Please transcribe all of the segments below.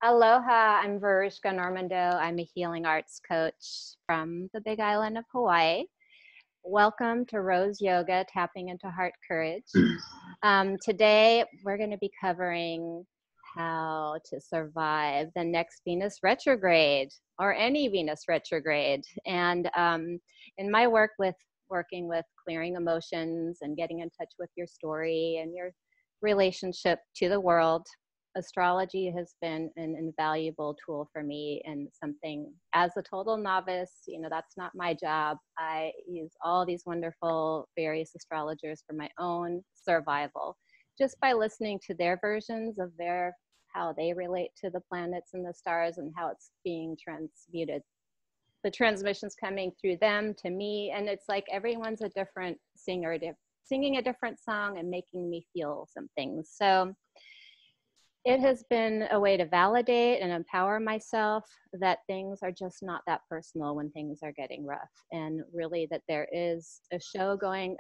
Aloha, I'm Veruschka Normandeau. I'm a healing arts coach from the Big Island of Hawaii. Welcome to Rose Yoga, Tapping into Heart Courage. Today, we're going to be covering how to survive the next Venus retrograde or any Venus retrograde. And in my work with working with clearing emotions and getting in touch with your story and your relationship to the world, astrology has been an invaluable tool for me, and something as a total novice, that's not my job. I use all these wonderful various astrologers for my own survival, just by listening to their versions of how they relate to the planets and the stars and how it's being transmuted. The transmissions coming through them to me, and it's like everyone's a different singer, singing a different song and making me feel some things. So it has been a way to validate and empower myself that things are just not that personal when things are getting rough, and really that there is a show going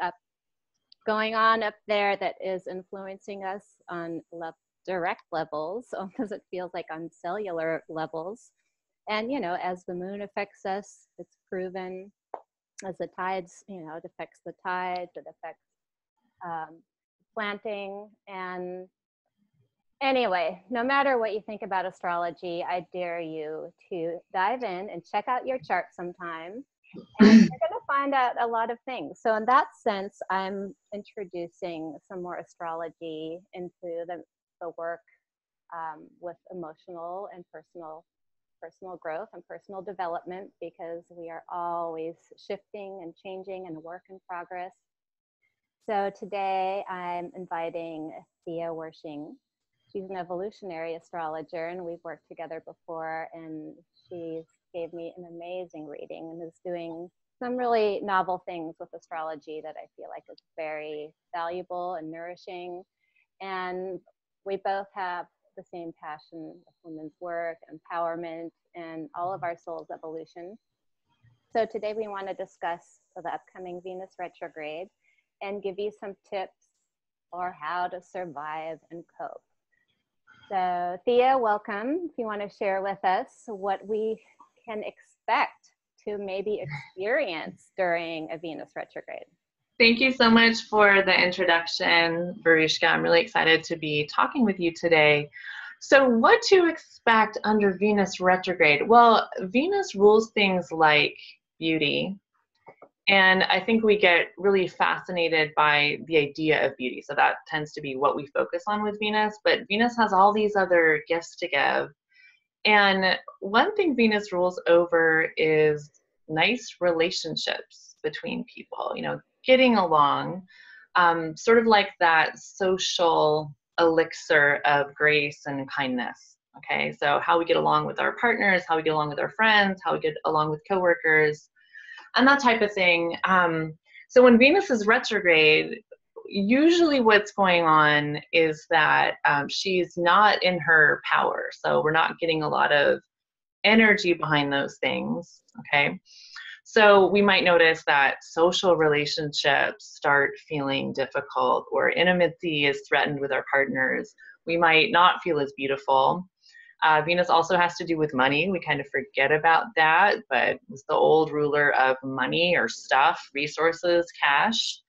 on up there that is influencing us on direct levels, almost it feels like on cellular levels. And as the moon affects us, it's proven. As the tides, it affects the tides, it affects planting. And anyway, no matter what you think about astrology, I dare you to dive in and check out your chart sometime, and you're going to find out a lot of things. So in that sense, I'm introducing some more astrology into the work with emotional and personal growth and personal development, because we are always shifting and changing and a work in progress. So today I'm inviting Thea Wirsching. She's an evolutionary astrologer, and we've worked together before, and she gave me an amazing reading and is doing some really novel things with astrology that I feel like is very valuable and nourishing. And we both have the same passion of women's work, empowerment, and all of our soul's evolution. So today we want to discuss the upcoming Venus retrograde and give you some tips for how to survive and cope. So Thea, welcome. If you want to share with us what we can expect to maybe experience during a Venus retrograde. Thank you so much for the introduction, Veruschka. I'm really excited to be talking with you today. So what to expect under Venus retrograde? Well, Venus rules things like beauty. And I think we get really fascinated by the idea of beauty. So that tends to be what we focus on with Venus. But Venus has all these other gifts to give. And one thing Venus rules over is nice relationships between people, getting along, sort of like that social elixir of grace and kindness. Okay, so how we get along with our partners, how we get along with our friends, how we get along with coworkers, and that type of thing. So when Venus is retrograde, usually what's going on is that she's not in her power. So we're not getting a lot of energy behind those things, okay? So we might notice that social relationships start feeling difficult, or intimacy is threatened with our partners. We might not feel as beautiful. Venus also has to do with money. We kind of forget about that, but it's the old ruler of money or stuff, resources, cash.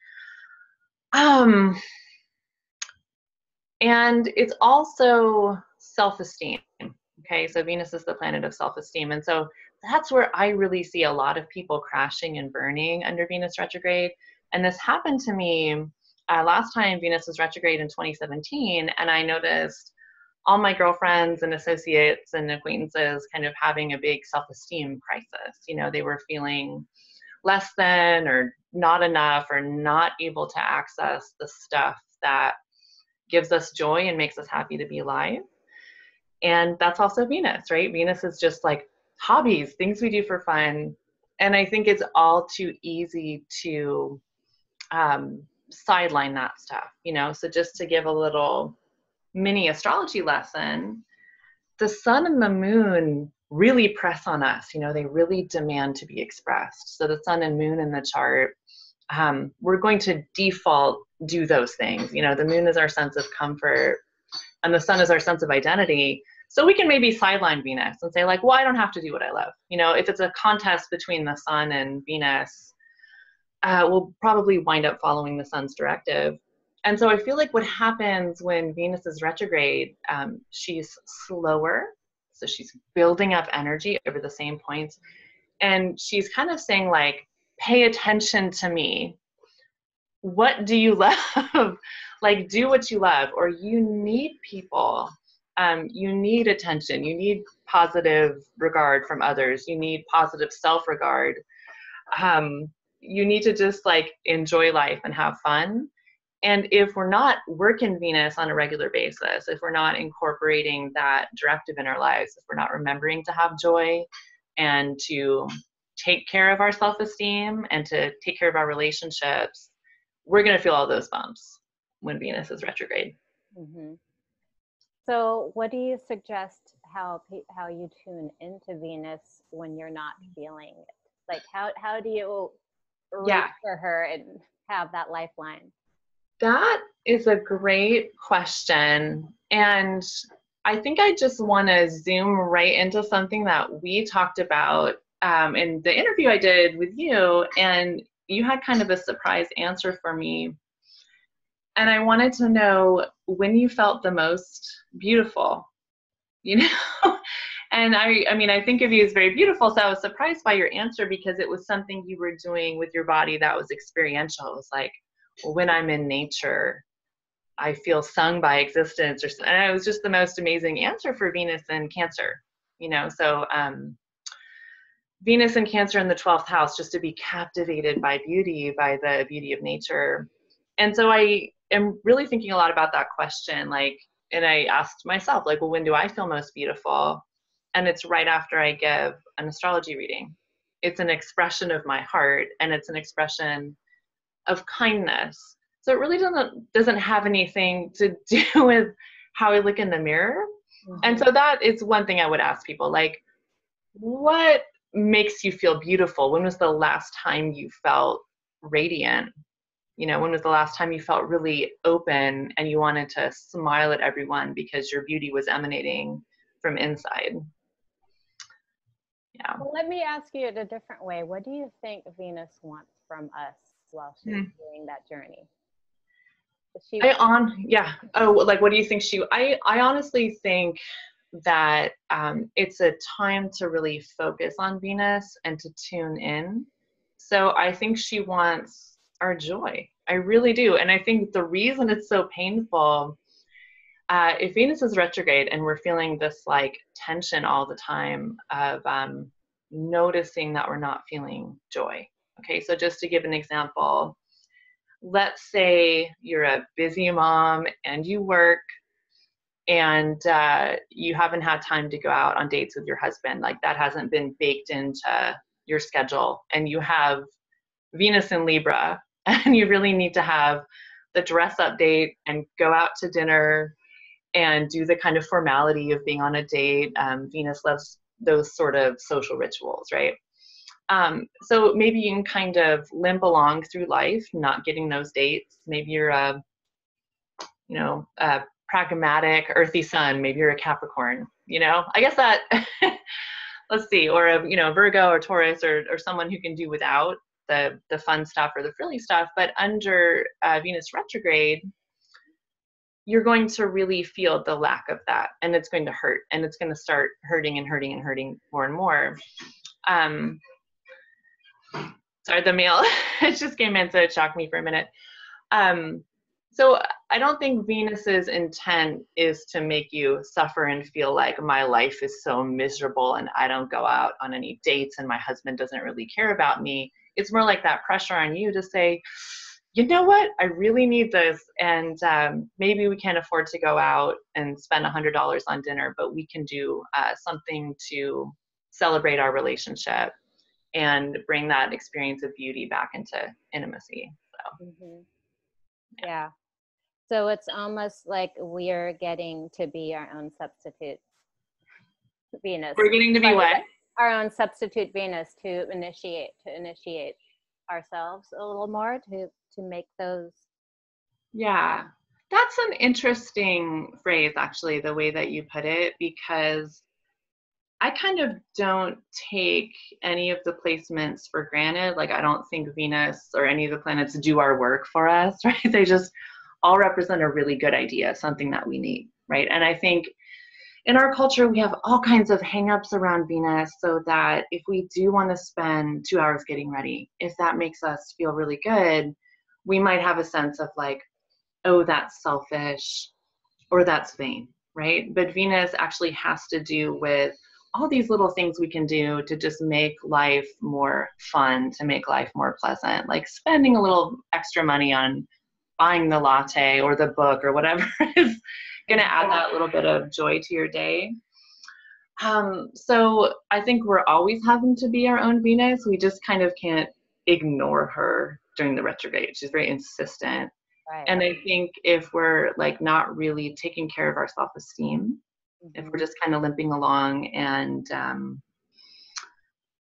And it's also self-esteem. Okay, so Venus is the planet of self-esteem. And so that's where I really see a lot of people crashing and burning under Venus retrograde. And this happened to me last time Venus was retrograde in 2017, and I noticed all my girlfriends and associates and acquaintances kind of having a big self-esteem crisis. They were feeling less than or not enough or not able to access the stuff that gives us joy and makes us happy to be alive. And that's also Venus, right? Venus is just like hobbies, things we do for fun. And I think it's all too easy to sideline that stuff, So just to give a little mini astrology lesson, the sun and the moon really press on us. They really demand to be expressed. So the sun and moon in the chart, we're going to default do those things. The moon is our sense of comfort and the sun is our sense of identity. So we can maybe sideline Venus and say like, well, I don't have to do what I love. You know, if it's a contest between the sun and Venus, we'll probably wind up following the sun's directive. And so I feel like what happens when Venus is retrograde, she's slower. So she's building up energy over the same points. And she's kind of saying like, pay attention to me. What do you love? Like, do what you love, or you need people. You need attention. You need positive regard from others. You need positive self-regard. You need to just like enjoy life and have fun. And if we're not working Venus on a regular basis, if we're not incorporating that directive in our lives, if we're not remembering to have joy and to take care of our self-esteem and to take care of our relationships, we're going to feel all those bumps when Venus is retrograde. Mm-hmm. So what do you suggest how you tune into Venus when you're not feeling it? Like how do you reach for her and have that lifeline? That is a great question. And I think I just want to zoom right into something that we talked about in the interview I did with you. And you had kind of a surprise answer for me. And I wanted to know when you felt the most beautiful, you know? And I mean, I think of you as very beautiful. So I was surprised by your answer because it was something you were doing with your body that was experiential. It was like, well, when I'm in nature, I feel sung by existence, and it was just the most amazing answer for Venus and Cancer, you know. So Venus and Cancer in the 12th house, just to be captivated by beauty, by the beauty of nature. And so I am really thinking a lot about that question, like, and I asked myself, like, well, when do I feel most beautiful? And it's right after I give an astrology reading. It's an expression of my heart, and it's an expression of kindness. So it really doesn't have anything to do with how I look in the mirror. Mm-hmm. And so that is one thing I would ask people, like, what makes you feel beautiful? When was the last time you felt radiant? You know, when was the last time you felt really open and you wanted to smile at everyone because your beauty was emanating from inside? Yeah. Well, let me ask you it a different way. What do you think Venus wants from us while she's doing that journey? Oh, like, what do you think I honestly think that it's a time to really focus on Venus and to tune in. So I think she wants our joy. I really do. And I think the reason it's so painful, if Venus is retrograde and we're feeling this like tension all the time of noticing that we're not feeling joy. Okay, so just to give an example, let's say you're a busy mom and you work and you haven't had time to go out on dates with your husband. Like, that hasn't been baked into your schedule, and you have Venus in Libra and you really need to have the dress up date and go out to dinner and do the kind of formality of being on a date. Venus loves those sort of social rituals, right? So maybe you can kind of limp along through life, not getting those dates. Maybe you're a pragmatic, earthy sun. Maybe you're a Capricorn, you know, I guess that, let's see, or a Virgo or Taurus or someone who can do without the fun stuff or the frilly stuff. But under Venus retrograde, you're going to really feel the lack of that, and it's going to hurt, and it's going to start hurting and hurting and hurting more and more. Sorry, the mail, it just came in, so it shocked me for a minute. So I don't think Venus's intent is to make you suffer and feel like my life is so miserable and I don't go out on any dates and my husband doesn't really care about me. It's more like that pressure on you to say, you know what, I really need this, and maybe we can't afford to go out and spend $100 on dinner, but we can do something to celebrate our relationship and bring that experience of beauty back into intimacy. So. Mm-hmm. Yeah. So it's almost like we're getting to be our own substitute Venus. We're getting to be what? Our own substitute Venus to initiate ourselves a little more, to make those. Yeah, That's an interesting phrase, actually, the way that you put it, because I kind of don't take any of the placements for granted. Like, I don't think Venus or any of the planets do our work for us, right? They just all represent a really good idea, something that we need, right? And I think in our culture, we have all kinds of hangups around Venus, so that if we do want to spend 2 hours getting ready, if that makes us feel really good, we might have a sense of like, oh, that's selfish or that's vain, right? But Venus actually has to do with all these little things we can do to just make life more fun, to make life more pleasant, like spending a little extra money on buying the latte or the book or whatever is going to add that little bit of joy to your day. So I think we're always having to be our own Venus. We just kind of can't ignore her during the retrograde. She's very insistent. Right. And I think if we're like not really taking care of our self-esteem, if we're just kind of limping along and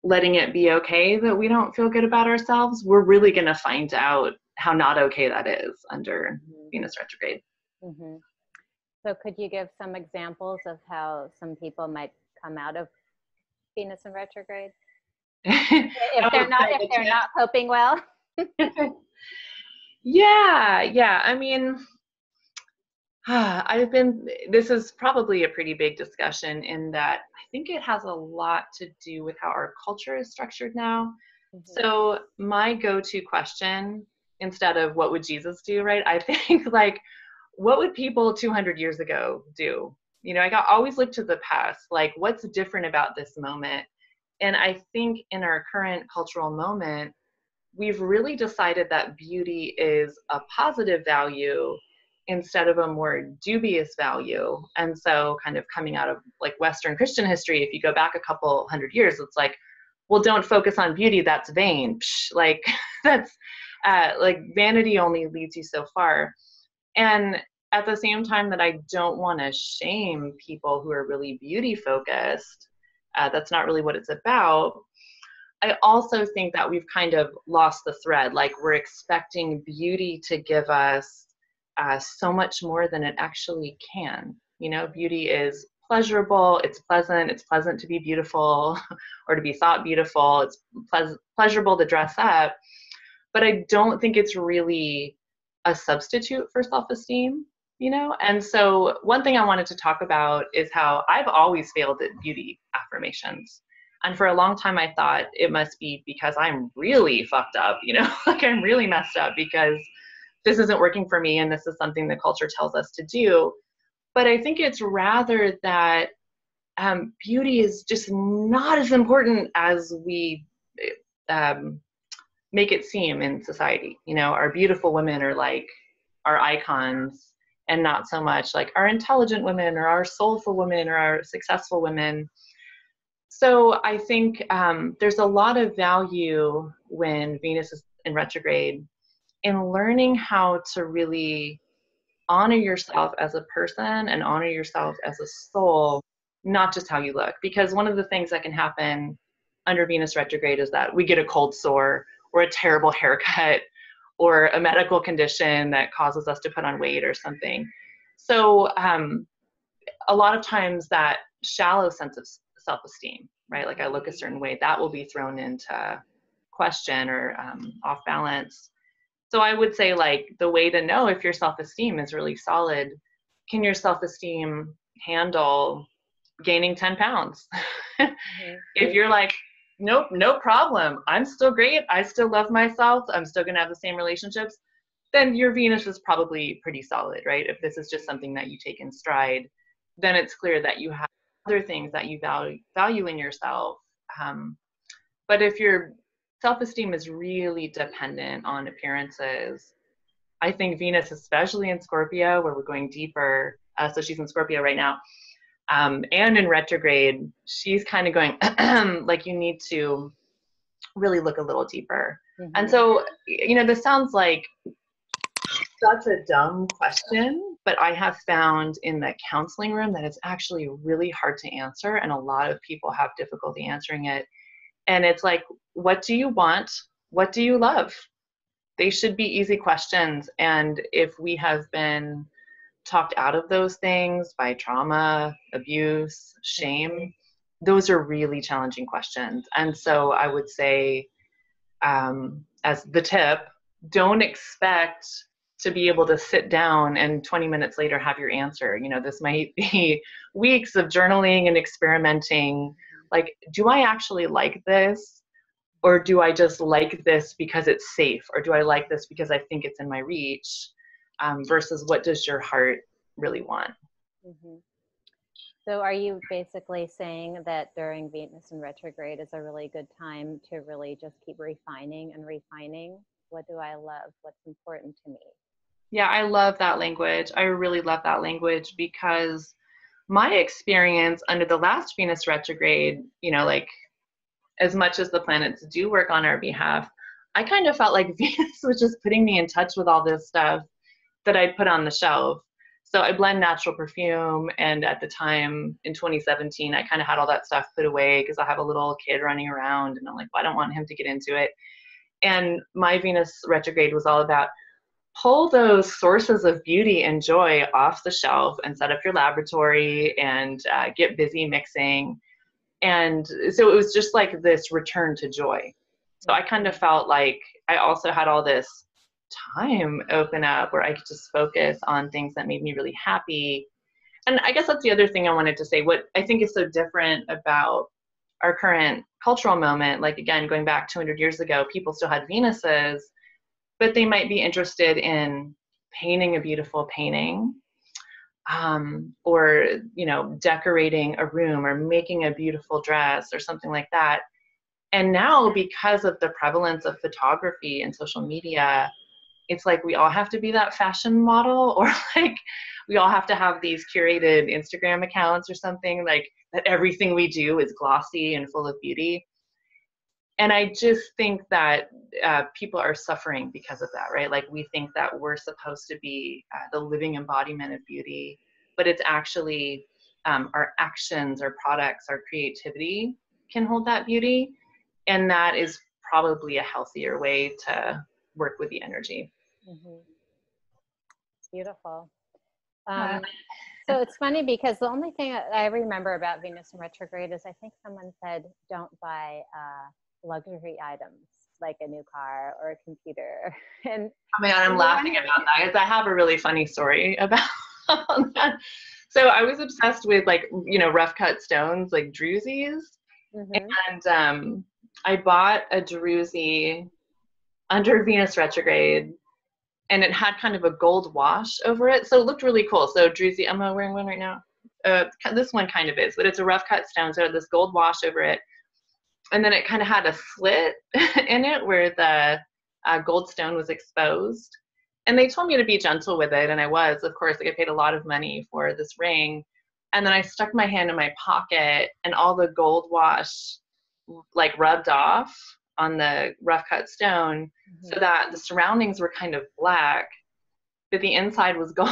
letting it be okay that we don't feel good about ourselves, we're really going to find out how not okay that is under Venus retrograde. So could you give some examples of how some people might come out of Venus in retrograde? If they're not coping well? Yeah. I mean, this is probably a pretty big discussion in that I think it has a lot to do with how our culture is structured now. So my go-to question, instead of what would Jesus do, right? I think like, what would people 200 years ago do? You know, I always look to the past, like what's different about this moment? And I think in our current cultural moment, we've really decided that beauty is a positive value instead of a more dubious value. And so kind of coming out of like Western Christian history, if you go back a couple hundred years, it's like, well, don't focus on beauty, that's vain. Psh, like that's like vanity only leads you so far. And at the same time that I don't want to shame people who are really beauty focused, that's not really what it's about. I also think that we've kind of lost the thread. Like we're expecting beauty to give us so much more than it actually can. You know, beauty is pleasurable, it's pleasant to be beautiful or to be thought beautiful, it's pleasurable to dress up, but I don't think it's really a substitute for self-esteem, you know? And so one thing I wanted to talk about is how I've always failed at beauty affirmations. And for a long time, I thought it must be because I'm really fucked up, you know, like I'm really messed up because this isn't working for me and this is something the culture tells us to do. But I think it's rather that beauty is just not as important as we make it seem in society. You know, our beautiful women are like our icons and not so much like our intelligent women or our soulful women or our successful women. So I think there's a lot of value when Venus is in retrograde in learning how to really honor yourself as a person and honor yourself as a soul, not just how you look. Because one of the things that can happen under Venus retrograde is that we get a cold sore or a terrible haircut or a medical condition that causes us to put on weight or something. So a lot of times that shallow sense of self-esteem, right? Like I look a certain way, that will be thrown into question or off balance. So I would say like the way to know if your self-esteem is really solid, can your self-esteem handle gaining 10 pounds? If you're like, nope, no problem, I'm still great, I still love myself, I'm still gonna have the same relationships, then your Venus is probably pretty solid, right? If this is just something that you take in stride, then it's clear that you have other things that you value in yourself. But if your self-esteem is really dependent on appearances, I think Venus, especially in Scorpio, where we're going deeper, so she's in Scorpio right now, and in retrograde, she's kind of going, like you need to really look a little deeper. And so, you know, this sounds like such a dumb question, but I have found in the counseling room that it's actually really hard to answer, and a lot of people have difficulty answering it. And it's like, what do you want? What do you love? They should be easy questions. And if we have been talked out of those things by trauma, abuse, shame, those are really challenging questions. And so I would say, as the tip, don't expect to be able to sit down and 20 minutes later have your answer. You know, this might be weeks of journaling and experimenting. Like, do I actually like this? Or do I just like this because it's safe? Or do I like this because I think it's in my reach? Versus what does your heart really want? Mm-hmm. So are you basically saying that during Venus in retrograde is a really good time to really just keep refining and refining? What do I love? What's important to me? Yeah, I love that language. I really love that language because my experience under the last Venus retrograde, you know, like as much as the planets do work on our behalf, I kind of felt like Venus was just putting me in touch with all this stuff that I'd put on the shelf. So I blend natural perfume, and at the time in 2017, I kind of had all that stuff put away because I have a little kid running around, and I'm like, well, I don't want him to get into it. And my Venus retrograde was all about pull those sources of beauty and joy off the shelf and set up your laboratory and get busy mixing. And so it was just like this return to joy. So I kind of felt like I also had all this time open up where I could just focus on things that made me really happy. And I guess that's the other thing I wanted to say. What I think is so different about our current cultural moment, like again, going back 200 years ago, people still had Venuses, but they might be interested in painting a beautiful painting, or, you know, decorating a room or making a beautiful dress or something like that. And now, because of the prevalence of photography and social media, it's like we all have to be that fashion model, or like we all have to have these curated Instagram accounts or something, like that everything we do is glossy and full of beauty. And I just think that people are suffering because of that, right? Like we think that we're supposed to be the living embodiment of beauty, but it's actually our actions, our products, our creativity can hold that beauty. And that is probably a healthier way to work with the energy. Mm-hmm. Beautiful. So it's funny because the only thing I remember about Venus in retrograde is I think someone said, don't buy luxury items like a new car or a computer. And oh my God, I'm laughing about that because I have a really funny story about that. So I was obsessed with, like, you know, rough cut stones, like drusies. Mm-hmm. And I bought a drusie under Venus retrograde, and it had kind of a gold wash over it. So it looked really cool. So drusie, I'm wearing one right now. This one kind of is, but it's a rough cut stone. So it had this gold wash over it. And then it kind of had a slit in it where the gold stone was exposed. And they told me to be gentle with it. And I was, of course, like I paid a lot of money for this ring. And then I stuck my hand in my pocket and all the gold wash like rubbed off on the rough cut stone, mm-hmm. so that the surroundings were kind of black, but the inside was gold.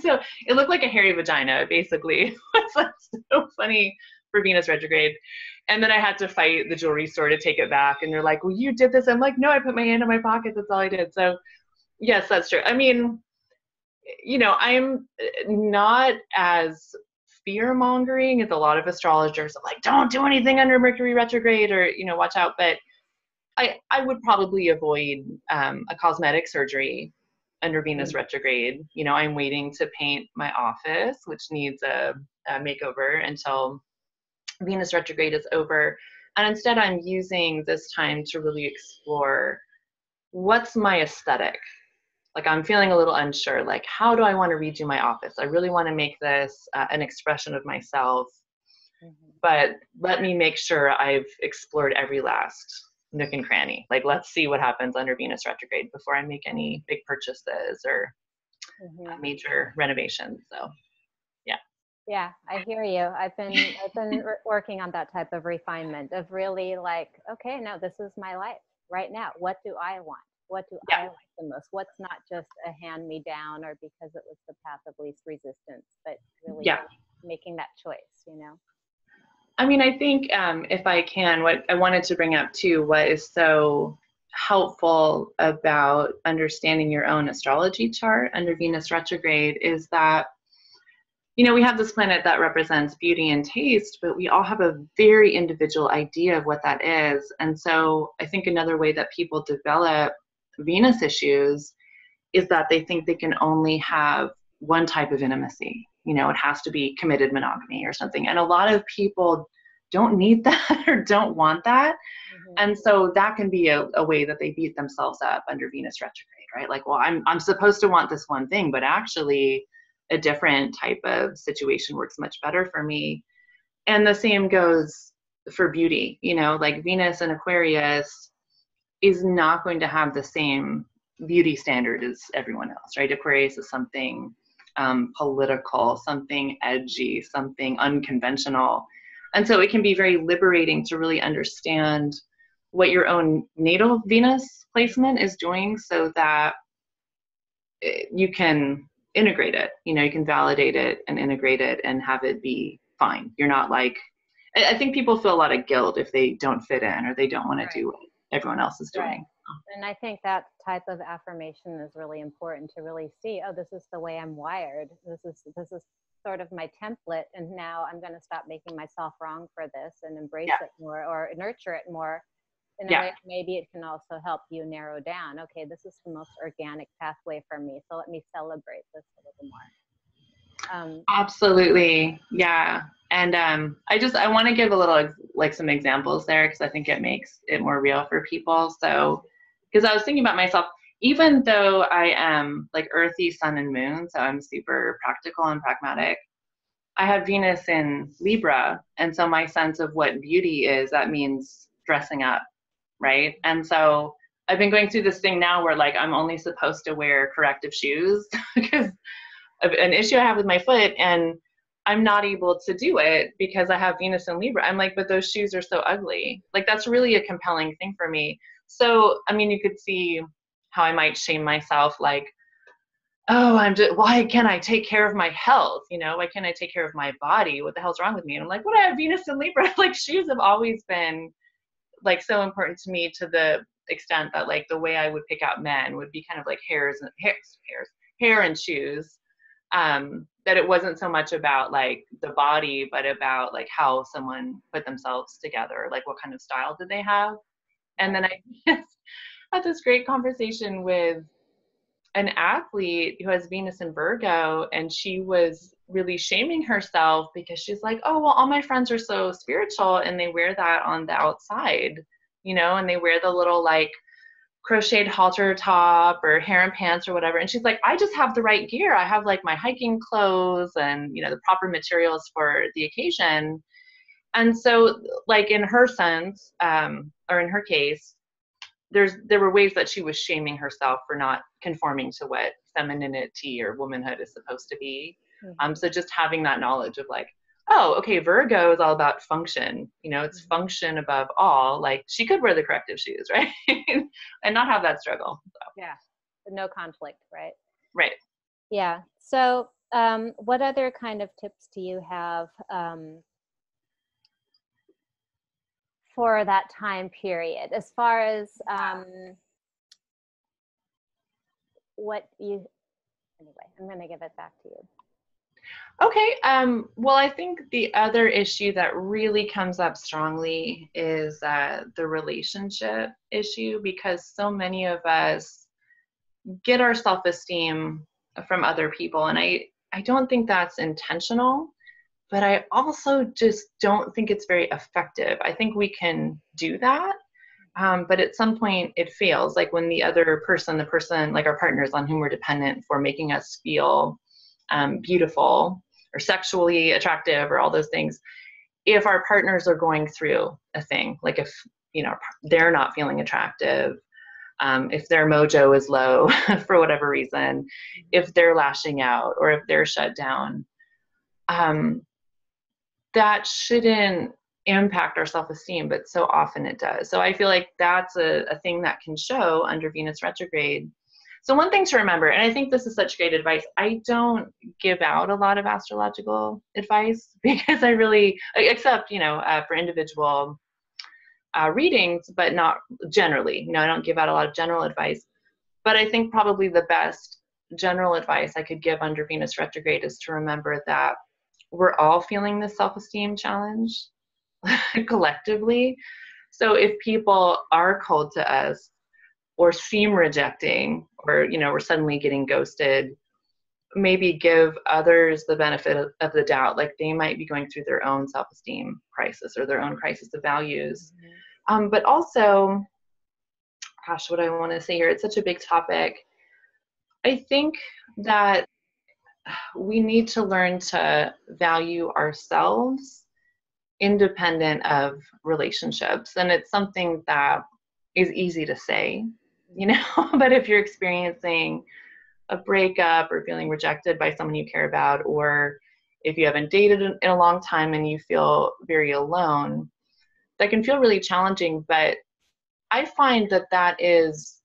So it looked like a hairy vagina, basically. It's so funny for Venus retrograde. And then I had to fight the jewelry store to take it back. And they're like, well, you did this. I'm like, no, I put my hand in my pocket. That's all I did. So yes, that's true. I mean, you know, I'm not as fear-mongering as a lot of astrologers are like, don't do anything under Mercury retrograde, or, you know, watch out. But I would probably avoid a cosmetic surgery under Venus retrograde. You know, I'm waiting to paint my office, which needs a makeover until Venus retrograde is over. And instead, I'm using this time to really explore what's my aesthetic. Like, I'm feeling a little unsure. Like, how do I want to redo my office? I really want to make this an expression of myself. Mm-hmm. But let me make sure I've explored every last nook and cranny. Like, let's see what happens under Venus retrograde before I make any big purchases or mm-hmm. Major renovations. So, yeah. Yeah, I hear you. I've been working on that type of refinement of really like, okay, no, this is my life right now. What do I want? What do I like the most? What's not just a hand me down or because it was the path of least resistance, but really making that choice, you know? I mean, I think if I can, what I wanted to bring up too, what is so helpful about understanding your own astrology chart under Venus retrograde is that, you know, we have this planet that represents beauty and taste, but we all have a very individual idea of what that is. And so I think another way that people develop Venus issues is that they think they can only have one type of intimacy. You know, it has to be committed monogamy or something. And a lot of people don't need that or don't want that. Mm-hmm. And so that can be a way that they beat themselves up under Venus retrograde, right? Like, well, I'm supposed to want this one thing, but actually a different type of situation works much better for me. And the same goes for beauty. You know, like Venus in Aquarius is not going to have the same beauty standard as everyone else, right? Aquarius is something political, something edgy, something unconventional. And so it can be very liberating to really understand what your own natal Venus placement is doing so that you can integrate it, you know, you can validate it and integrate it and have it be fine. You're not like, I think people feel a lot of guilt if they don't fit in or they don't want to do what everyone else is doing. Right. And I think that type of affirmation is really important to really see, oh, this is the way I'm wired. This is sort of my template. And now I'm going to stop making myself wrong for this and embrace it more or nurture it more. In a way, maybe it can also help you narrow down, okay, this is the most organic pathway for me. So let me celebrate this a little more. Absolutely. Yeah. And I want to give a little, like some examples there, because I think it makes it more real for people. So, because I was thinking about myself, even though I am like earthy sun and moon, so I'm super practical and pragmatic, I have Venus in Libra. And so my sense of what beauty is, that means dressing up, right? And so I've been going through this thing now where like I'm only supposed to wear corrective shoes because of an issue I have with my foot, and I'm not able to do it because I have Venus in Libra. I'm like, but those shoes are so ugly. Like, that's really a compelling thing for me. So, I mean, you could see how I might shame myself, like, oh, why can't I take care of my health? You know, why can't I take care of my body? What the hell's wrong with me? And I'm like, what, I have Venus in Libra. Like, shoes have always been like so important to me, to the extent that like the way I would pick out men would be kind of like hair and shoes. That it wasn't so much about like the body, but about like how someone put themselves together, like what kind of style did they have. And then I had this great conversation with an athlete who has Venus in Virgo, and she was really shaming herself because she's like, oh, well, all my friends are so spiritual and they wear that on the outside, you know, and they wear the little like crocheted halter top or harem pants or whatever. And she's like, I just have the right gear. I have like my hiking clothes and, you know, the proper materials for the occasion. And so like in her sense, or in her case, there were ways that she was shaming herself for not conforming to what femininity or womanhood is supposed to be. Mm-hmm. So just having that knowledge of like, oh, okay, Virgo is all about function. You know, it's function above all. Like, she could wear the corrective shoes, right? And not have that struggle. So. Yeah, no conflict, right? Right. Yeah. So what other kind of tips do you have for that time period, as far as what you, anyway, I'm going to give it back to you. Okay. Well, I think the other issue that really comes up strongly is the relationship issue, because so many of us get our self-esteem from other people. And I don't think that's intentional, but I also just don't think it's very effective. I think we can do that, but at some point it fails. Like when the other person, the person, like our partners on whom we're dependent for making us feel beautiful or sexually attractive or all those things, if our partners are going through a thing, like if, you know, they're not feeling attractive, if their mojo is low for whatever reason, if they're lashing out or if they're shut down, that shouldn't impact our self-esteem, but so often it does. So I feel like that's a thing that can show under Venus retrograde. So one thing to remember, and I think this is such great advice, I don't give out a lot of astrological advice because I really, except, you know, for individual readings, but not generally. I don't give out a lot of general advice. But I think probably the best general advice I could give under Venus retrograde is to remember that we're all feeling this self-esteem challenge collectively. So if people are cold to us or seem rejecting, or, we're suddenly getting ghosted, maybe give others the benefit of the doubt. Like they might be going through their own self-esteem crisis or their own crisis of values. But also, gosh, what I want to say here, it's such a big topic. I think that we need to learn to value ourselves independent of relationships. And it's something that is easy to say, but if you're experiencing a breakup or feeling rejected by someone you care about, or if you haven't dated in a long time and you feel very alone, that can feel really challenging. But I find that that is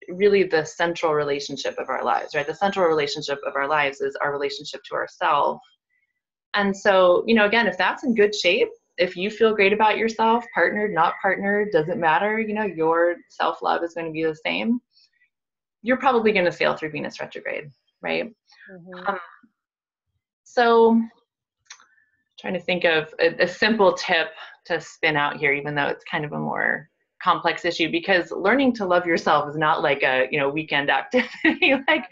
really the central relationship of our lives, right? The central relationship of our lives is our relationship to ourselves. And so, again, if that's in good shape, if you feel great about yourself, partnered, not partnered, doesn't matter, your self-love is going to be the same, you're probably going to sail through Venus retrograde, right? So trying to think of a simple tip to spin out here, even though it's kind of a more complex issue, because learning to love yourself is not like a, weekend activity. Like,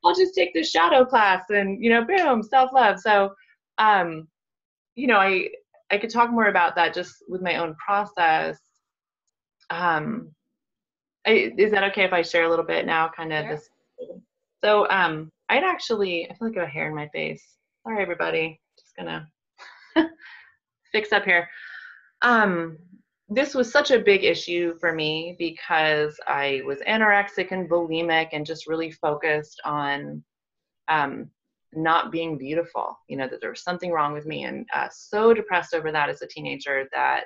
I'll just take this shadow class and, boom, self-love. So, I could talk more about that just with my own process. Is that okay if I share a little bit now, kind of this? So, I feel like I have hair in my face. Sorry, everybody. Just gonna fix up here. This was such a big issue for me because I was anorexic and bulimic and just really focused on not being beautiful, that there was something wrong with me, and so depressed over that as a teenager that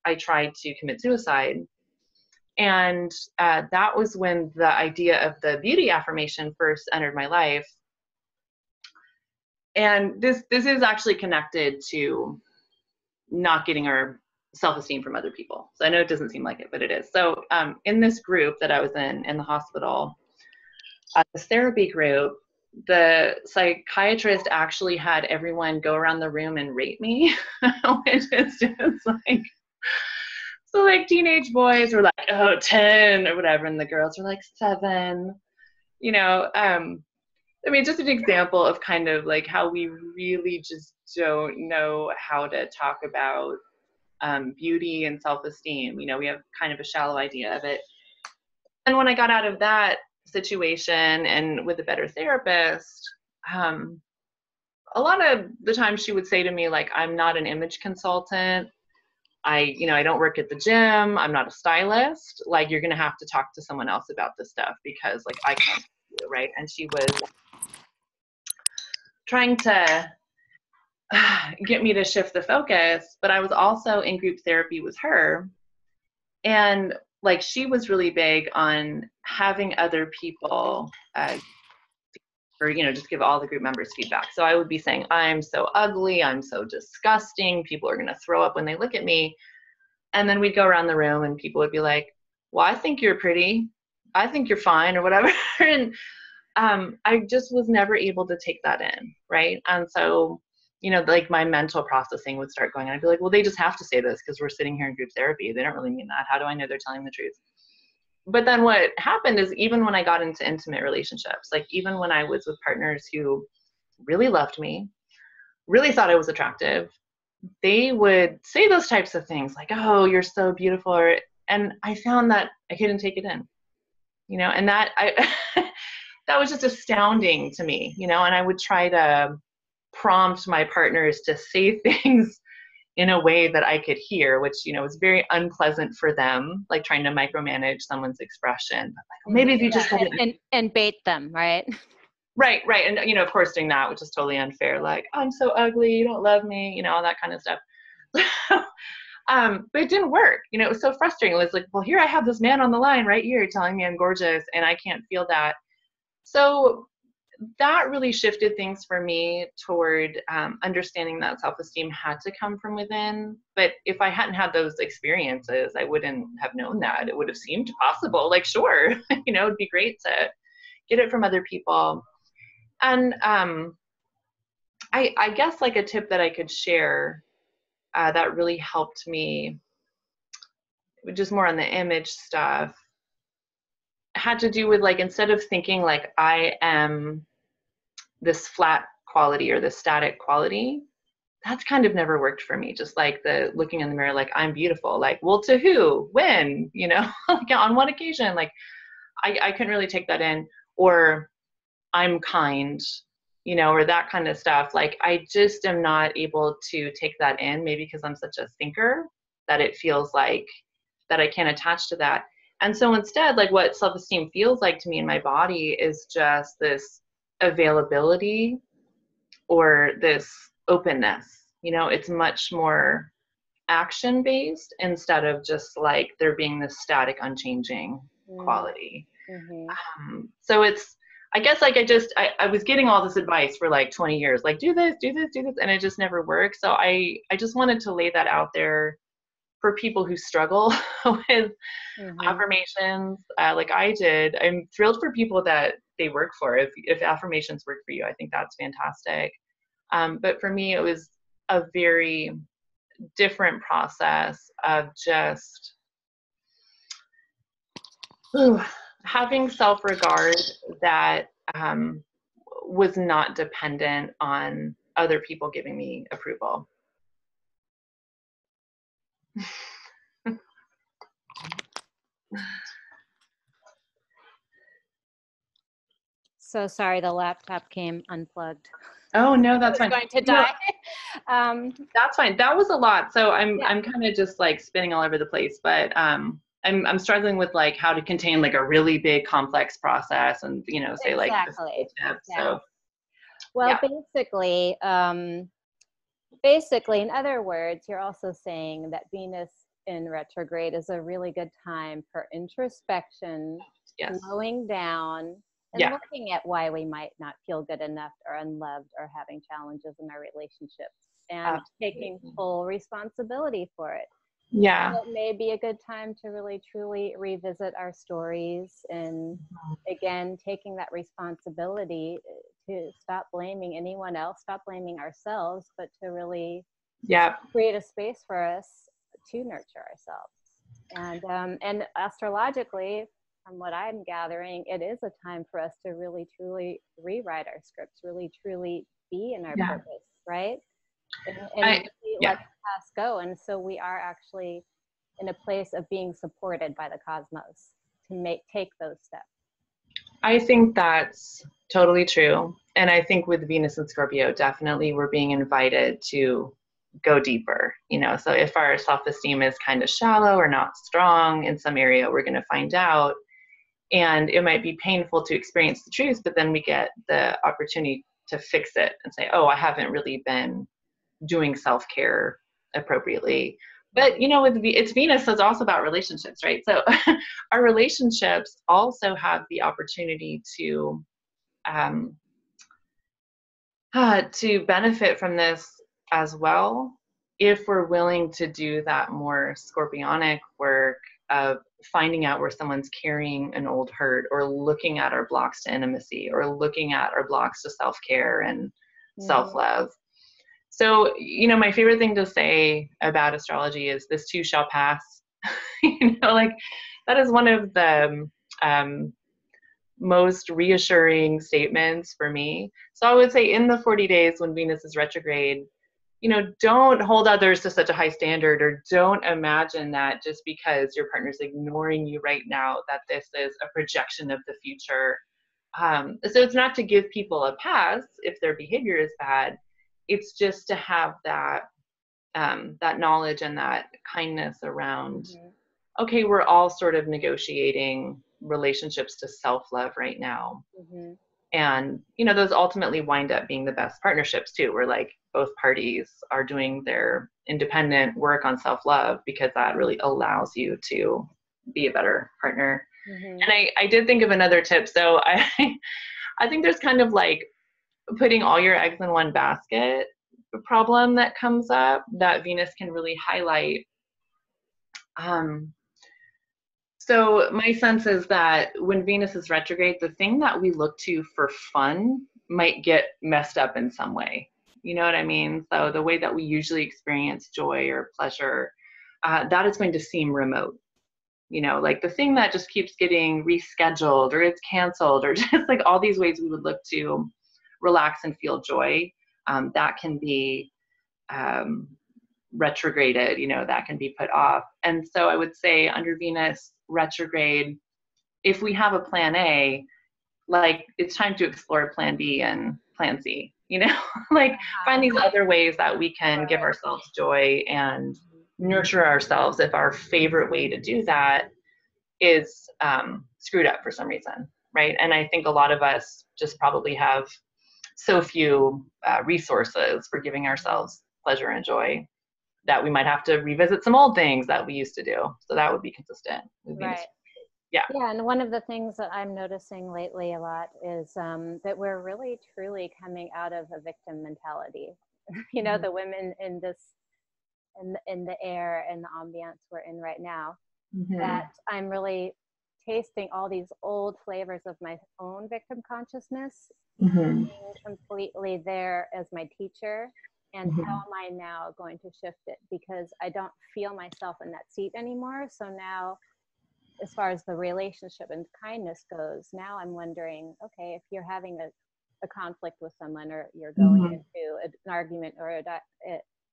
I tried to commit suicide. And that was when the idea of the beauty affirmation first entered my life. And this is actually connected to not getting our self-esteem from other people. So I know it doesn't seem like it, but it is. So in this group that I was in the hospital, this therapy group, the psychiatrist actually had everyone go around the room and rate me, which is just like, so like teenage boys were like, 10 or whatever, and the girls were like 7, just an example of kind of like how we really just don't know how to talk about beauty and self-esteem. We have kind of a shallow idea of it. And when I got out of that situation and with a better therapist, a lot of the time she would say to me, like, I'm not an image consultant. I don't work at the gym. I'm not a stylist. Like, you're going to have to talk to someone else about this stuff because, like, I can't do it, right? And she was trying to get me to shift the focus, but I was also in group therapy with her. And, like, she was really big on having other people just give all the group members feedback. So I would be saying, I'm so ugly, I'm so disgusting, people are going to throw up when they look at me. And then we'd go around the room and people would be like, well, I think you're pretty, I think you're fine, or whatever. And I just was never able to take that in, right? And so, like, my mental processing would start going, and I'd be like, well, they just have to say this because we're sitting here in group therapy. They don't really mean that. How do I know they're telling the truth? But then what happened is, even when I got into intimate relationships, like even when I was with partners who really loved me, really thought I was attractive, they would say those types of things like, oh, you're so beautiful. And I found that I couldn't take it in, and that that was just astounding to me, and I would try to prompt my partners to say things in a way that I could hear, which, was very unpleasant for them, like trying to micromanage someone's expression. But like, maybe if you just and bait them, right? Right. And, of course, doing that, which is totally unfair. Like, I'm so ugly, you don't love me, all that kind of stuff. But it didn't work. It was so frustrating. It was like, well, here I have this man on the line right here telling me I'm gorgeous and I can't feel that. So that really shifted things for me toward understanding that self-esteem had to come from within. But if I hadn't had those experiences, I wouldn't have known that. It would have seemed possible. Like, sure, it'd be great to get it from other people. And I guess like a tip that I could share that really helped me, just more on the image stuff, had to do with like, instead of thinking like I am this flat quality or this static quality, that's kind of never worked for me. Just like the looking in the mirror, like I'm beautiful, like, well, to who, when, like on what occasion, like I couldn't really take that in. Or I'm kind, or that kind of stuff. Like I just am not able to take that in, maybe because I'm such a thinker that it feels like that I can't attach to that. And so instead, like what self-esteem feels like to me in my body is just this availability or this openness. It's much more action-based instead of just like there being this static, unchanging quality. So it's, I guess like I was getting all this advice for like 20 years, like do this, do this, do this, and it just never worked. So I just wanted to lay that out there for people who struggle with affirmations, like I did. I'm thrilled for people that they work for. If affirmations work for you, I think that's fantastic. But for me, it was a very different process of just having self-regard that was not dependent on other people giving me approval. So sorry, the laptop came unplugged. Oh no, that's fine. Going to die. That's fine. That was a lot. So I'm kind of just like spinning all over the place, but I'm struggling with like how to contain like a really big complex process and say like exactly. So well, basically, in other words, you're also saying that Venus in retrograde is a really good time for introspection, slowing down, and looking at why we might not feel good enough or unloved or having challenges in our relationships, and taking full responsibility for it. So it may be a good time to really truly revisit our stories, and again, taking that responsibility to stop blaming anyone else, stop blaming ourselves, but to really create a space for us to nurture ourselves. And astrologically, from what I'm gathering, it is a time for us to really truly rewrite our scripts, really truly be in our purpose, right? And let the past go. And so we are actually in a place of being supported by the cosmos to take those steps. I think that's totally true. And I think with Venus and Scorpio, definitely we're being invited to go deeper, so if our self-esteem is kind of shallow or not strong in some area, we're going to find out. And it might be painful to experience the truth, but then we get the opportunity to fix it and say, oh, I haven't really been doing self-care appropriately. But it's Venus, so it's also about relationships, right? So our relationships also have the opportunity to benefit from this as well, if we're willing to do that more scorpionic work of finding out where someone's carrying an old hurt, or looking at our blocks to intimacy, or looking at our blocks to self-care and self-love. So, my favorite thing to say about astrology is this too shall pass. Like that is one of the most reassuring statements for me. So I would say in the 40 days when Venus is retrograde, don't hold others to such a high standard, or don't imagine that just because your partner's ignoring you right now, that this is a projection of the future. So it's not to give people a pass if their behavior is bad. It's just to have that knowledge and that kindness around, okay, we're all sort of negotiating relationships to self-love right now. And, those ultimately wind up being the best partnerships too, where like both parties are doing their independent work on self-love, because that really allows you to be a better partner. And I did think of another tip. So I think there's kind of like putting all your eggs in one basket problem that comes up that Venus can really highlight. So my sense is that when Venus is retrograde, the thing that we look to for fun might get messed up in some way. You know what I mean? So the way that we usually experience joy or pleasure, that is going to seem remote. You know, like the thing that just keeps getting rescheduled or it's canceled or just like all these ways we would look to relax and feel joy, that can be retrograded, you know, that can be put off. And so I would say under Venus retrograde, if we have a plan A, like it's time to explore plan B and plan C, you know, like find these other ways that we can give ourselves joy and nurture ourselves if our favorite way to do that is screwed up for some reason, right? And I think a lot of us just probably have so few resources for giving ourselves pleasure and joy that we might have to revisit some old things that we used to do. So that would be consistent with Venus. Right. Yeah. Yeah, and one of the things that I'm noticing lately a lot is that we're really truly coming out of a victim mentality. You know, the women in this, in the air and the ambiance we're in right now, that I'm really tasting all these old flavors of my own victim consciousness, being completely there as my teacher. And how am I now going to shift it? Because I don't feel myself in that seat anymore. So now, as far as the relationship and kindness goes, now I'm wondering, okay, if you're having a conflict with someone or you're going into an argument or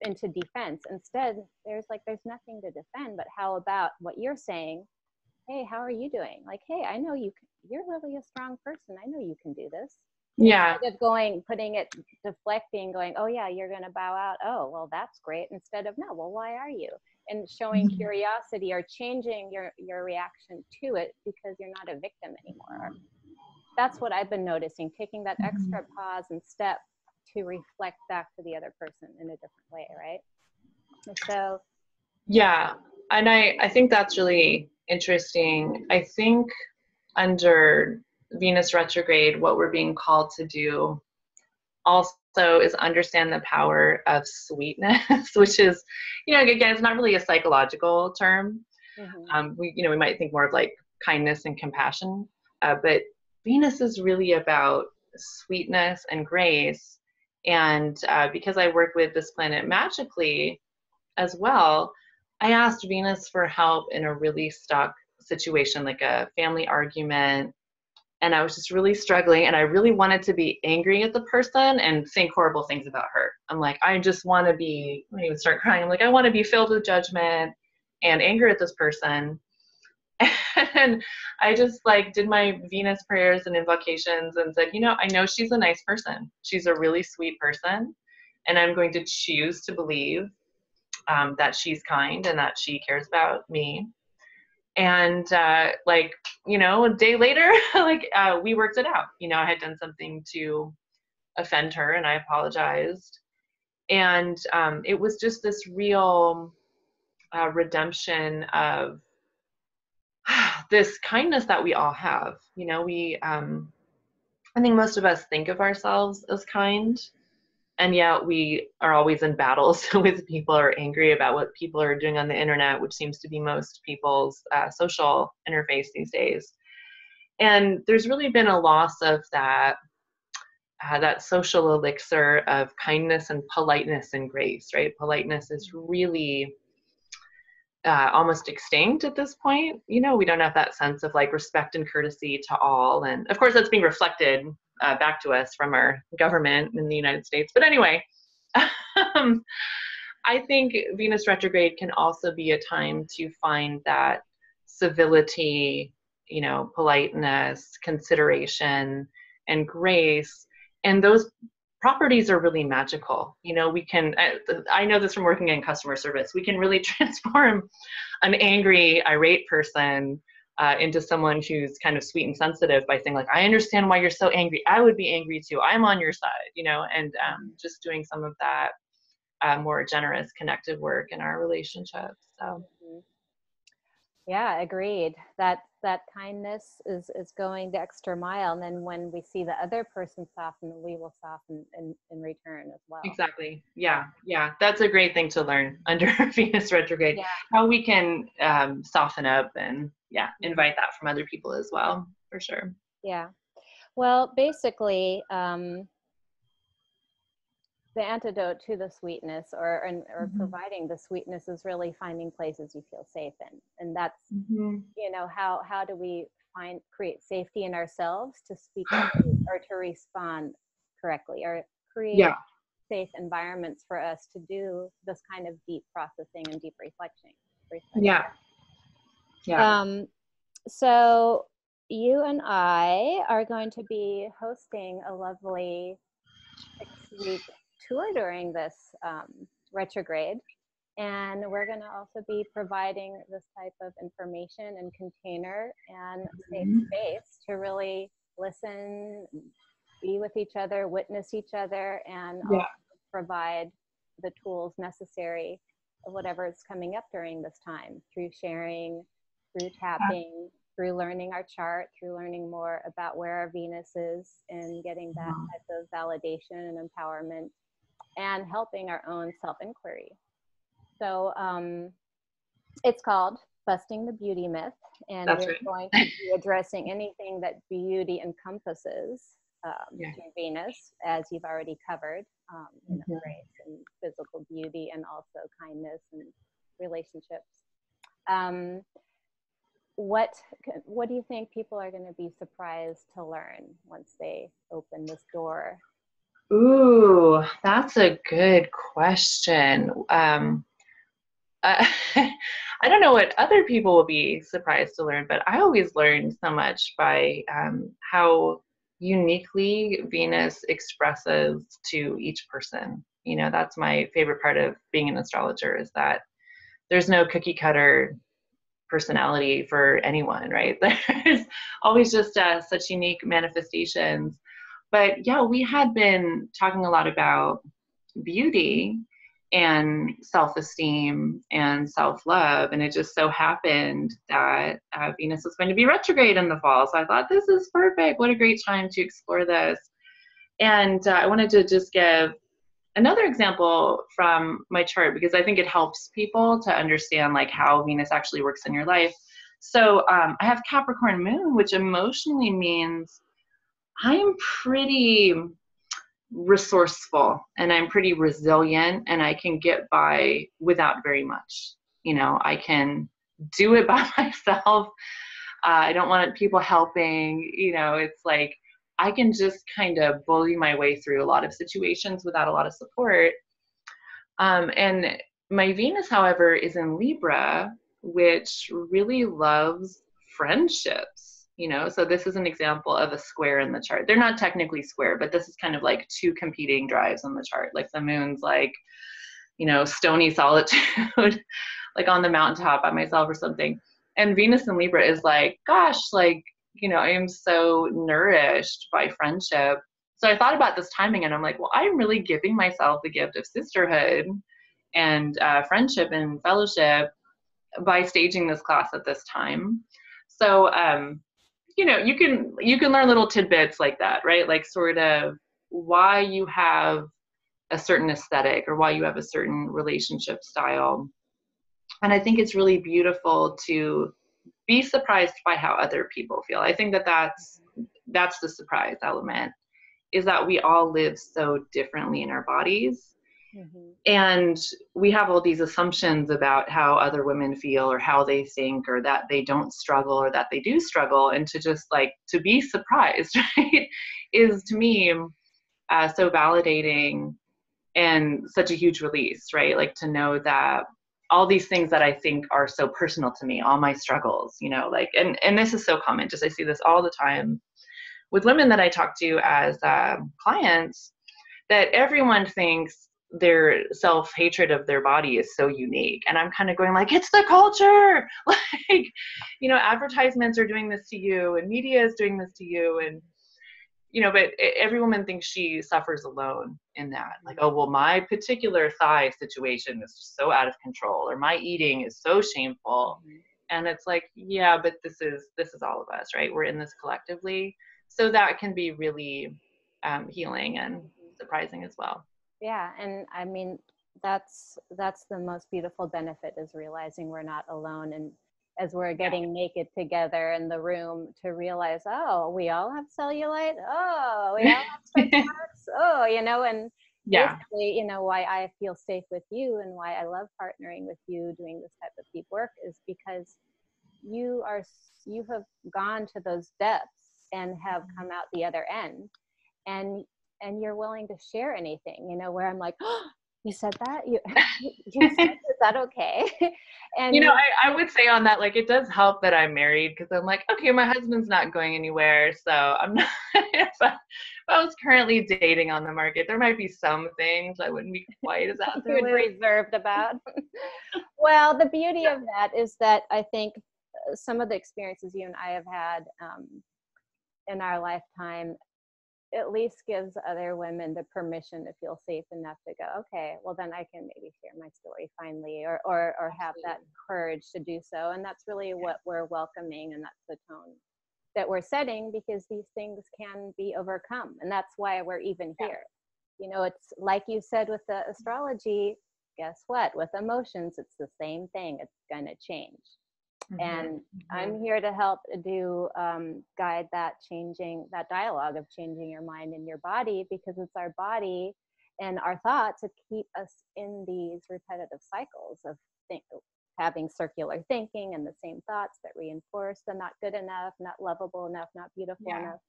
into defense, instead, there's nothing to defend, but how about what you're saying? Hey, how are you doing? Like, hey, I know you're really a strong person. I know you can do this. Yeah. Instead of putting it, deflecting, going, oh yeah, you're going to bow out. Oh, well, that's great. Instead of, no, well, why are you? And showing curiosity or changing your reaction to it because you're not a victim anymore. That's what I've been noticing, taking that extra pause and step to reflect back to the other person in a different way, right? And so. Yeah, and I think that's really interesting. I think under Venus retrograde, what we're being called to do also is understand the power of sweetness, which is, you know, again, it's not really a psychological term. We might think more of like kindness and compassion, but Venus is really about sweetness and grace. And because I work with this planet magically as well, I asked Venus for help in a really stuck situation, like a family argument. And I was just really struggling, and I really wanted to be angry at the person and saying horrible things about her. I'm like, I just want to be, when he would start crying, I'm like, I want to be filled with judgment and anger at this person. And I just like did my Venus prayers and invocations and said, you know, I know she's a nice person. She's a really sweet person. And I'm going to choose to believe that she's kind and that she cares about me. And like, you know, a day later, like we worked it out. You know, I had done something to offend her and I apologized. And it was just this real redemption of this kindness that we all have. You know, I think most of us think of ourselves as kind, and yet we are always in battles with people or angry about what people are doing on the internet, which seems to be most people's social interface these days. And there's really been a loss of that social elixir of kindness and politeness and grace, right? Politeness is really almost extinct at this point. You know, we don't have that sense of like respect and courtesy to all. And of course, that's being reflected back to us from our government in the United States. But anyway, I think Venus retrograde can also be a time to find that civility, you know, politeness, consideration, and grace. And those properties are really magical. You know, we can, I know this from working in customer service, we can really transform an angry, irate person into someone who's kind of sweet and sensitive by saying like, I understand why you're so angry. I would be angry too. I'm on your side, you know, and just doing some of that more generous, connected work in our relationships. So. Yeah, agreed. That kindness is going the extra mile, and then when we see the other person soften, we will soften in return as well. Exactly. Yeah. Yeah. That's a great thing to learn under Venus retrograde, Yeah. how we can soften up and Mhm. invite that from other people as well, for sure. Yeah. Well, basically, the antidote to the sweetness, or Mhm. providing the sweetness, is really finding places you feel safe in, and that's, Mhm. how do we create safety in ourselves to speak up or to respond correctly, or create Yeah. safe environments for us to do this kind of deep processing and deep reflection. Yeah. Yeah. Um, so you and I are going to be hosting a lovely 6-week tour during this retrograde. And we're going to also be providing this type of information and container and safe Mhm. space to really listen, be with each other, witness each other, and Yeah. also provide the tools necessary of whatever is coming up during this time, through sharing, through tapping, through learning our chart, through learning more about where our Venus is, and getting that type of validation and empowerment, and helping our own self-inquiry. So it's called Busting the Beauty Myth, and That's we're right. going to be addressing anything that beauty encompasses Yeah. through Venus, as you've already covered, Mhm. grace and physical beauty, and also kindness and relationships. Um, what what do you think people are going to be surprised to learn once they open this door? Ooh, that's a good question. Uh, I don't know what other people will be surprised to learn, but I always learn so much by how uniquely Venus expresses to each person. That's my favorite part of being an astrologer, is that there's no cookie cutter personality for anyone, right? There's always just such unique manifestations. But yeah, we had been talking a lot about beauty and self-esteem and self-love, and it just so happened that Venus was going to be retrograde in the fall, so I thought, this is perfect, what a great time to explore this. And I wanted to just give another example from my chart, because I think it helps people to understand like how Venus actually works in your life. So I have Capricorn moon, which emotionally means I'm pretty resourceful and I'm pretty resilient, and I can get by without very much. I can do it by myself. I don't want people helping. It's like I can just kind of bully my way through a lot of situations without a lot of support. And my Venus, however, is in Libra, which really loves friendships. So this is an example of a square in the chart. They're not technically square, but this is kind of like two competing drives on the chart. Like the moon's like, stony solitude, like on the mountaintop by myself or something. And Venus in Libra is like, gosh, like, I am so nourished by friendship. So I thought about this timing, and I'm like, well, I'm really giving myself the gift of sisterhood and friendship and fellowship by staging this class at this time. So, you can learn little tidbits like that, right? Like sort of why you have a certain aesthetic or why you have a certain relationship style. And I think it's really beautiful to be surprised by how other people feel. I think that that's the surprise element, is that we all live so differently in our bodies. Mm-hmm. And we have all these assumptions about how other women feel or how they think, or that they don't struggle or that they do struggle. And to just like to be surprised, right, is to me so validating and such a huge release, right? Like to know that all these things that I think are so personal to me, all my struggles, like, and this is so common. Just I see this all the time with women that I talk to as clients, that everyone thinks their self-hatred of their body is so unique. And I'm kind of going like, it's the culture. Like, advertisements are doing this to you and media is doing this to you. And, but every woman thinks she suffers alone in that. Like, oh, well, my particular thigh situation is just so out of control, or my eating is so shameful. And it's like, yeah, but this is all of us, right? We're in this collectively. So that can be really healing and surprising as well. Yeah, and I mean, that's the most beautiful benefit, is realizing we're not alone. And as we're getting naked together in the room, to realize, oh, we all have cellulite, oh, we all have stretch marks, oh, and Yeah. basically, why I feel safe with you and why I love partnering with you doing this type of deep work is because you have gone to those depths and have come out the other end, and you're willing to share anything, where I'm like, oh, you said that, you said, is that okay? And I would say on that, like, it does help that I'm married, because I'm like, okay, my husband's not going anywhere, so I'm not, if I was currently dating on the market, there might be some things I wouldn't be quite as out there with. reserved about. Well, the beauty of that is that I think some of the experiences you and I have had in our lifetime at least gives other women the permission to feel safe enough to go, okay, well then I can maybe share my story finally, or have that courage to do so. And that's really what we're welcoming, and that's the tone that we're setting, because these things can be overcome, and that's why we're even here. It's like you said with the astrology, guess what? With emotions, it's the same thing. It's going to change. And I'm here to help guide that dialogue of changing your mind and your body, because it's our body and our thoughts that keep us in these repetitive cycles of having circular thinking and the same thoughts that reinforce the not good enough, not lovable enough, not beautiful enough.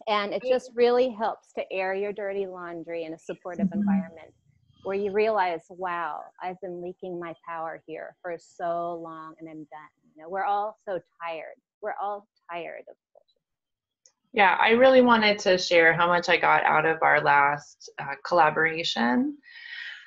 And it just really helps to air your dirty laundry in a supportive environment, where you realize, wow, I've been leaking my power here for so long, and I'm done. We're all so tired. We're all tired of bullshit. Yeah, I really wanted to share how much I got out of our last collaboration.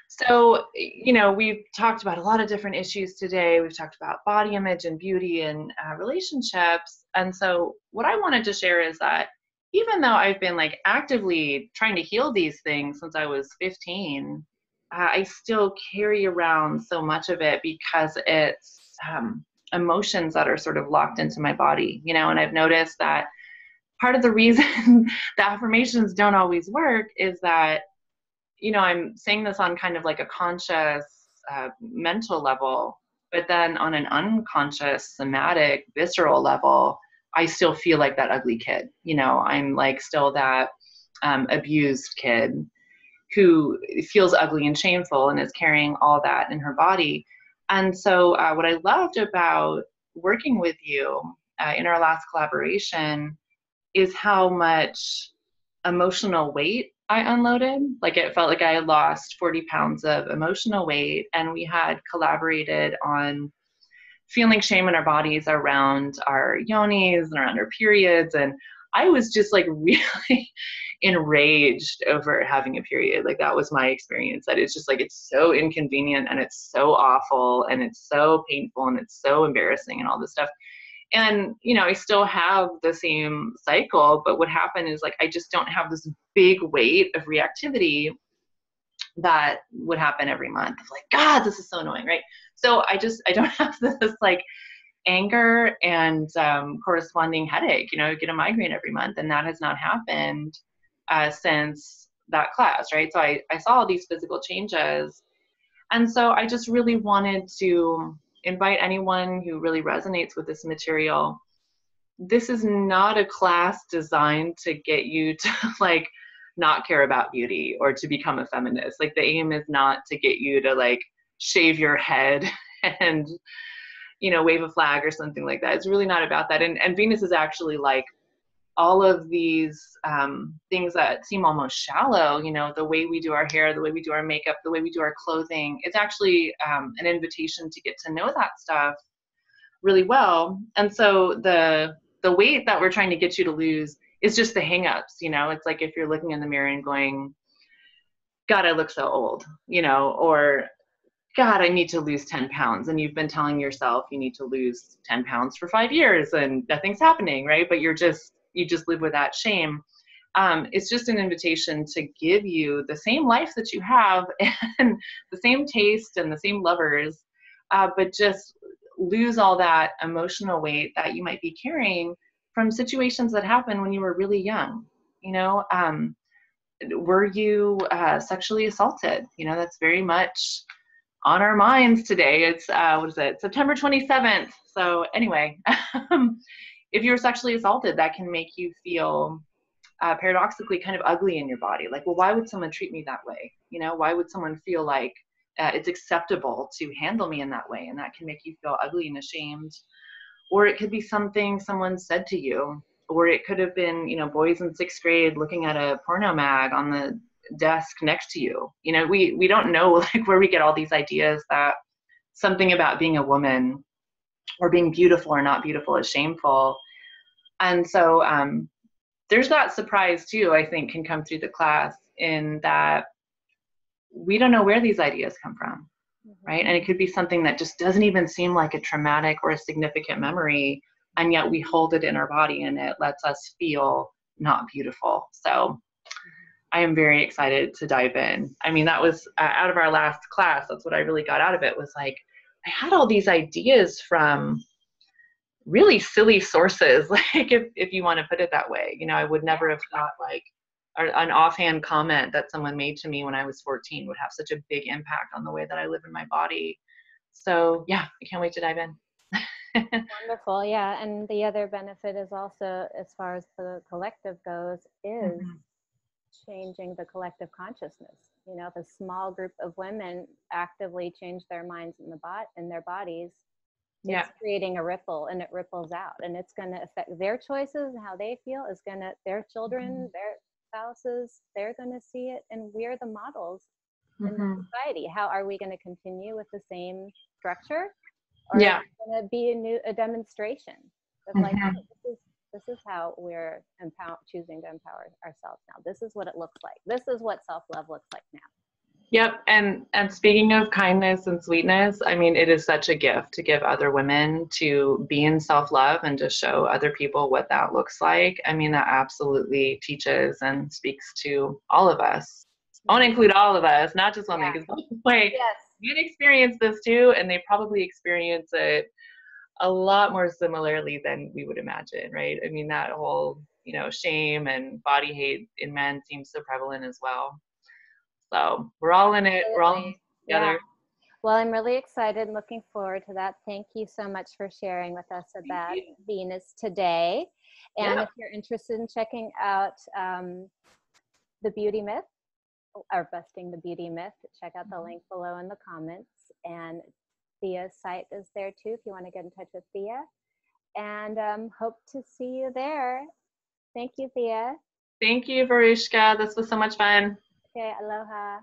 So, we've talked about a lot of different issues today. We've talked about body image and beauty and relationships. And so what I wanted to share is that even though I've been like actively trying to heal these things since I was 15, I still carry around so much of it, because it's emotions that are sort of locked into my body, and I've noticed that part of the reason the affirmations don't always work is that, I'm saying this on kind of like a conscious mental level, but then on an unconscious, somatic, visceral level, I still feel like that ugly kid. I'm like still that abused kid who feels ugly and shameful and is carrying all that in her body. And so what I loved about working with you in our last collaboration is how much emotional weight I unloaded. Like, it felt like I had lost 40 pounds of emotional weight, and we had collaborated on feeling shame in our bodies around our yonis and around our periods. And I was just like really enraged over having a period. Like, that was my experience, that it's just like, it's so inconvenient and it's so awful and it's so painful and it's so embarrassing and all this stuff. And, I still have the same cycle, but what happened is, like, I just don't have this big weight of reactivity that would happen every month of like, God, this is so annoying, right? So I don't have this like anger and corresponding headache, get a migraine every month. And that has not happened since that class, right? So I saw all these physical changes. And so I just really wanted to invite anyone who really resonates with this material. This is not a class designed to get you to like not care about beauty or to become a feminist. Like, the aim is not to get you to like shave your head and, wave a flag or something like that. It's really not about that. And Venus is actually like all of these things that seem almost shallow, the way we do our hair, the way we do our makeup, the way we do our clothing. It's actually an invitation to get to know that stuff really well. And so the weight that we're trying to get you to lose is just the hangups. It's like if you're looking in the mirror and going, God, I look so old, or God, I need to lose 10 pounds. And you've been telling yourself you need to lose 10 pounds for 5 years and nothing's happening, right? But you just live with that shame. It's just an invitation to give you the same life that you have and the same taste and the same lovers, but just lose all that emotional weight that you might be carrying from situations that happened when you were really young. You know, were you sexually assaulted? You know, that's very much on our minds today. It's what is it, September 27th. So anyway, if you were sexually assaulted, that can make you feel paradoxically kind of ugly in your body. Like, well, why would someone treat me that way? You know, why would someone feel like it's acceptable to handle me in that way? And that can make you feel ugly and ashamed. Or it could be something someone said to you, or it could have been, you know, boys in 6th grade looking at a porno mag on the desk next to you. You know, we don't know like where we get all these ideas that something about being a woman or being beautiful or not beautiful is shameful. And so there's that surprise too, I think, can come through the class in that we don't know where these ideas come from, right? And it could be something that just doesn't even seem like a traumatic or a significant memory, and yet we hold it in our body and it lets us feel not beautiful. So I am very excited to dive in. I mean, that was out of our last class, that's what I really got out of it, was like, I had all these ideas from really silly sources, like if you want to put it that way. You know, I would never have thought like an offhand comment that someone made to me when I was 14 would have such a big impact on the way that I live in my body. So yeah, I can't wait to dive in. Wonderful. Yeah. And the other benefit is also, as far as the collective goes, is changing the collective consciousness. You know, if a small group of women actively change their minds in their bodies, it's creating a ripple, and it ripples out, and it's going to affect their choices and how they feel. Is going to, their children, their spouses, they're going to see it, and we're the models in the society. How are we going to continue with the same structure? Or is it going to be a demonstration of like, oh, this is how we're choosing to empower ourselves now. This is what it looks like. This is what self-love looks like now. Yep. And speaking of kindness and sweetness, I mean, it is such a gift to give other women to be in self-love and to show other people what that looks like. I mean, that absolutely teaches and speaks to all of us. I want to include all of us, not just women, because men experience this too, and they probably experience it a lot more similarly than we would imagine, right? I mean, that whole, you know, shame and body hate in men seems so prevalent as well. So we're all in it. We're all together. Yeah. Well, I'm really excited and looking forward to that. Thank you so much for sharing with us about Venus today. And if you're interested in checking out the beauty myth, or busting the beauty myth, check out the link below in the comments. And Thea's site is there too if you want to get in touch with Thea. And hope to see you there. Thank you, Thea. Thank you, Veruschka. This was so much fun. Okay, aloha.